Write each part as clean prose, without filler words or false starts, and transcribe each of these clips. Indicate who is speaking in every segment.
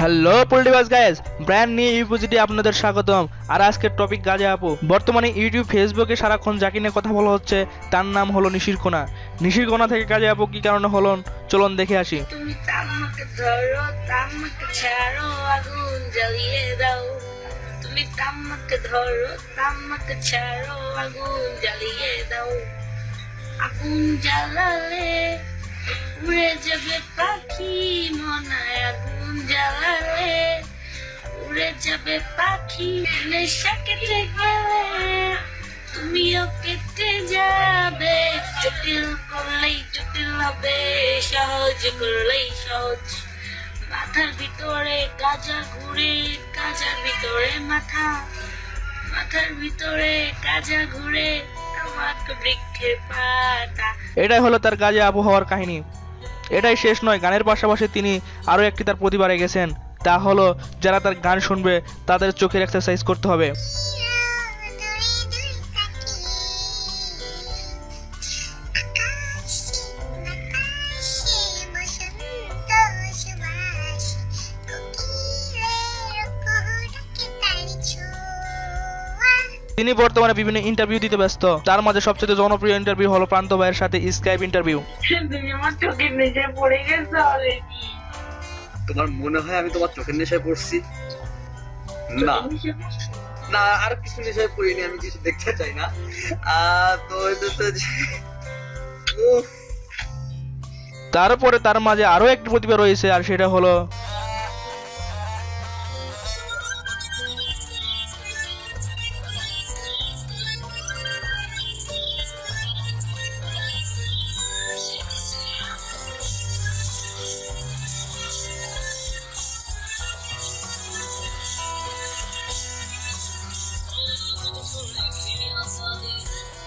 Speaker 1: Hello political guys, brand new UPGT আপনাদের স্বাগতম। আর আজকের টপিক গাজা আপু। বর্তমানে ইউটিউব ফেসবুকে সারাক্ষণ যাকে নিয়ে কথা বলা হচ্ছে তার নাম হলো নিশিরকোনা। নিশিরকোনা থেকে গাজা আপু কি কারণে হলেন চলুন দেখে আসি।
Speaker 2: তুমি তামাকে ধরো, তামাকে ছাড়ো, আগুন জ্বালিয়ে দাও। তুমি তামাকে ধরো, তামাকে ছাড়ো, আগুন জ্বালিয়ে দাও। আগুন জ্বালালে উড়ে যাবে পাখি মনায়, আগুন জ্বালালে উড়ে যাবে পাখি। নেশা কেটে গেলে তুমিও কেটে যাবে। জটিল করলেই জটিল হবে, সহজ করলেই সহজ। মাথার ভিতরে গাজা ঘুরে, গাজার ভিতরে মাথা, মাথার ভিতরে গাজা ঘুরে, আমাকে বৃক্ষের পাতা।
Speaker 1: এটাই হলো তার গাজা আপু হওয়ার কাহিনী। এটাই শেষ নয়, গানের পাশাপাশি তিনি আরও একটি তার প্রতিভা রেখেছেন। তা হলো যারা তার গান শুনবে তাদের চোখের এক্সারসাইজ করতে হবে। তিনি বর্তমানে বিভিন্ন ইন্টারভিউ দিতে ব্যস্ত। তার মাঝে সবচেয়ে জনপ্রিয় ইন্টারভিউ হলো প্রান্ত ভাইয়ের সাথে স্কাইপ ইন্টারভিউ।
Speaker 2: তুমি আমার চোখের নিচে পড়ে গেছো অলরেডি।
Speaker 3: তোমার মনে হয় আমি তোমার চোখের নেশায় পড়ছি? না না, আর কিছু নেশায় পড়িনি, আমি কিছু দেখতে চাই না। তো
Speaker 1: তারপরে তার মাঝে আরো একটি প্রতিভা রয়েছে, আর সেটা হলো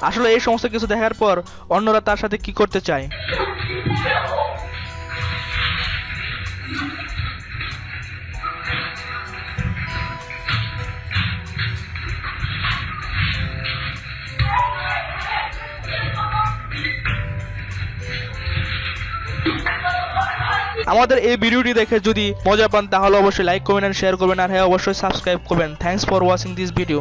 Speaker 1: আসলে এই সমস্ত কিছু দেখার পর অন্যরা তার সাথে কি করতে চায়। আমাদের এই ভিডিওটি দেখে যদি মজা পান তাহলে অবশ্যই লাইক করবেন, শেয়ার করবেন, আর হ্যাঁ অবশ্যই সাবস্ক্রাইব করবেন। Thanks for watching this video.